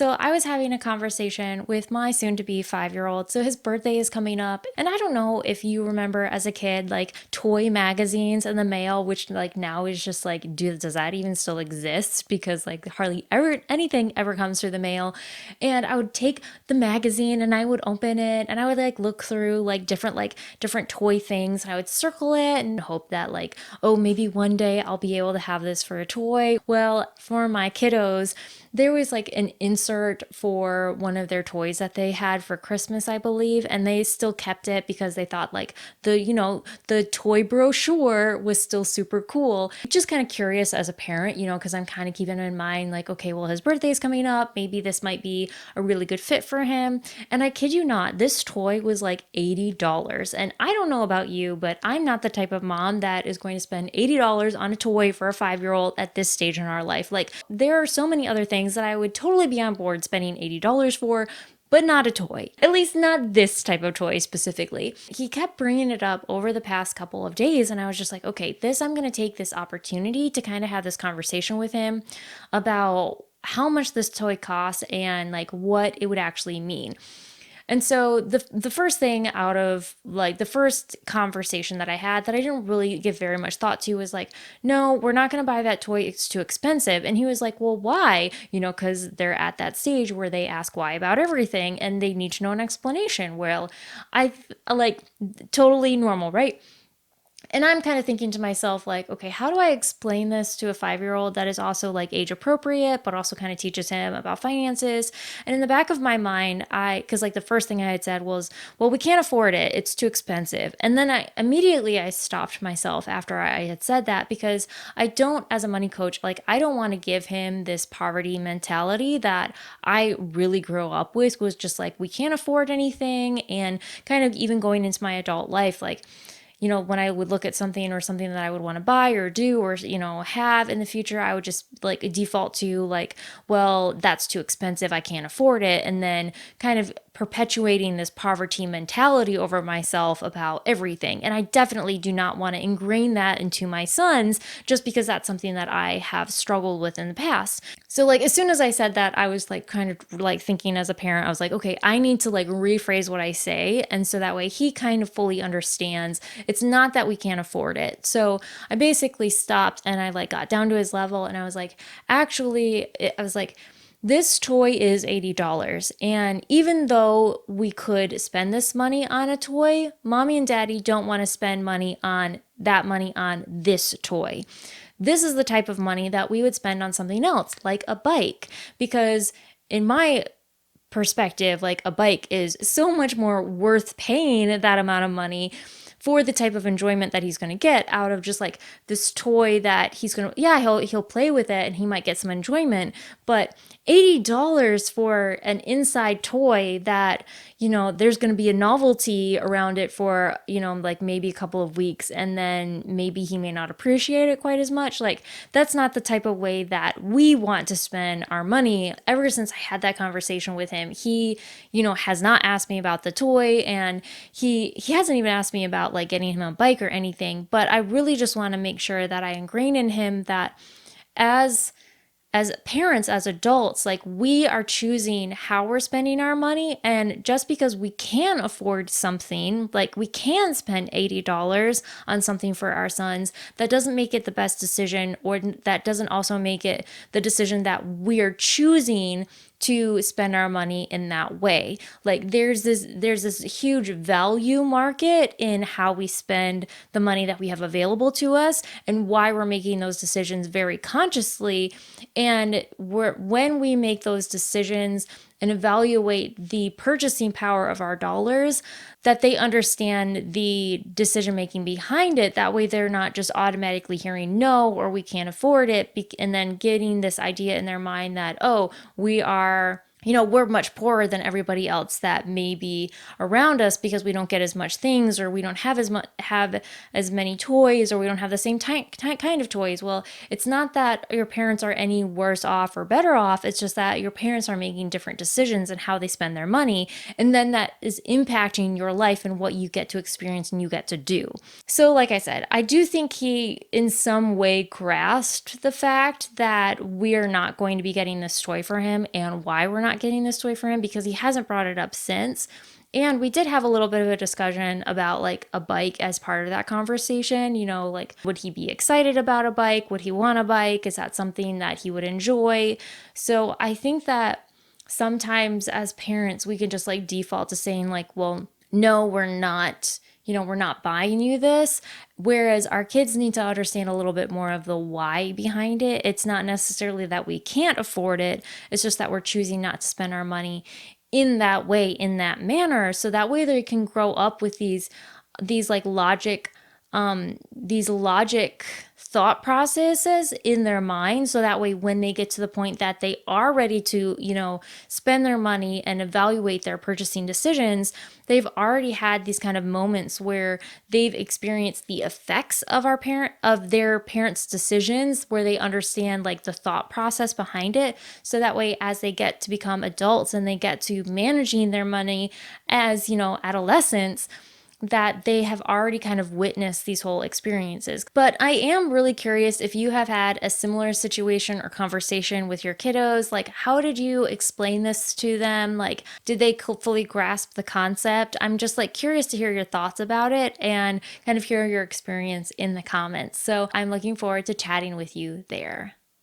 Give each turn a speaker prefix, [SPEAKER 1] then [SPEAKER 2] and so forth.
[SPEAKER 1] So I was having a conversation with my soon-to-be 5-year-old. So his birthday is coming up, and I don't know if you remember as a kid, like toy magazines in the mail, which like now is just like, does that even still exist? Because like hardly ever anything ever comes through the mail. And I would take the magazine and I would open it and I would like look through like different toy things, and I would circle it and hope that like, oh, maybe one day I'll be able to have this for a toy. Well, for my kiddos, there was like an insert for one of their toys that they had for Christmas, I believe, and they still kept it because they thought like the toy brochure was still super cool. Just kind of curious as a parent, because I'm kind of keeping in mind like, okay, well, his birthday is coming up. Maybe this might be a really good fit for him. And I kid you not, this toy was like $80. And I don't know about you, but I'm not the type of mom that is going to spend $80 on a toy for a 5-year-old at this stage in our life. Like, there are so many other things that I would totally be on board spending $80 for, but not a toy. At least not this type of toy specifically. He kept bringing it up over the past couple of days, and I was just like, okay, I'm going to take this opportunity to kind of have this conversation with him about how much this toy costs and like what it would actually mean. And so the first thing out of like the first conversation that I had that I didn't really give very much thought to was like, no, we're not going to buy that toy. It's too expensive. And he was like, well, why? Because they're at that stage where they ask why about everything and they need to know an explanation. Well, I like totally normal, right? And I'm kind of thinking to myself, like, okay, how do I explain this to a 5-year-old that is also like age appropriate, but also kind of teaches him about finances? And in the back of my mind, because like the first thing I had said was, well, we can't afford it. It's too expensive. And then I stopped myself after I had said that, because I don't, as a money coach, like, I don't want to give him this poverty mentality that I really grew up with, was just like, we can't afford anything. And kind of even going into my adult life, like, when I would look at something or something that I would want to buy or do or, have in the future, I would just like default to like, well, that's too expensive. I can't afford it. And then kind of perpetuating this poverty mentality over myself about everything. And I definitely do not want to ingrain that into my sons, just because that's something that I have struggled with in the past. So like, as soon as I said that, I was like kind of like thinking as a parent, I was like, okay, I need to like rephrase what I say. And so that way he kind of fully understands it's not that we can't afford it. So I basically stopped and I like got down to his level and I was like, this toy is $80. And even though we could spend this money on a toy, mommy and daddy don't want to spend money on this toy. This is the type of money that we would spend on something else, like a bike. Because in my perspective, like, a bike is so much more worth paying that amount of money for the type of enjoyment that he's going to get out of just like this toy that he's going to, he'll play with it and he might get some enjoyment, but $80 for an inside toy that, there's going to be a novelty around it for, like maybe a couple of weeks, and then maybe he may not appreciate it quite as much. Like, that's not the type of way that we want to spend our money. Ever since I had that conversation with him, he, has not asked me about the toy, and he hasn't even asked me about like getting him a bike or anything. But I really just want to make sure that I ingrain in him that as parents, as adults, like, we are choosing how we're spending our money. And just because we can afford something, like we can spend $80 on something for our sons, that doesn't make it the best decision, or that doesn't also make it the decision that we're choosing to spend our money in that way. Like, there's this huge value market in how we spend the money that we have available to us, and why we're making those decisions very consciously. And when we make those decisions and evaluate the purchasing power of our dollars, that they understand the decision making behind it. That way they're not just automatically hearing no, or we can't afford it, and then getting this idea in their mind that, oh, we're much poorer than everybody else that may be around us because we don't get as much things, or we don't have as many toys, or we don't have the same kind of toys. Well, it's not that your parents are any worse off or better off. It's just that your parents are making different decisions in how they spend their money, and then that is impacting your life and what you get to experience and you get to do. So like I said, I do think he in some way grasped the fact that we're not going to be getting this toy for him, and why we're not not getting this toy for him because he hasn't brought it up since. And we did have a little bit of a discussion about like a bike as part of that conversation. You know, like, would he be excited about a bike? Would he want a bike? Is that something that he would enjoy? So I think that sometimes as parents, we can just like default to saying, like, well, no, we're not. We're not buying you this. Whereas our kids need to understand a little bit more of the why behind it. It's not necessarily that we can't afford it. It's just that we're choosing not to spend our money in that way, in that manner. So that way they can grow up with these like logic thought processes in their mind, so that way when they get to the point that they are ready to spend their money and evaluate their purchasing decisions, they've already had these kind of moments where they've experienced the effects of their parents' decisions, where they understand like the thought process behind it. So that way as they get to become adults and they get to managing their money as adolescents, that they have already kind of witnessed these whole experiences. But I am really curious if you have had a similar situation or conversation with your kiddos. Like, how did you explain this to them? Like, did they fully grasp the concept? I'm just like curious to hear your thoughts about it and kind of hear your experience in the comments. So I'm looking forward to chatting with you there.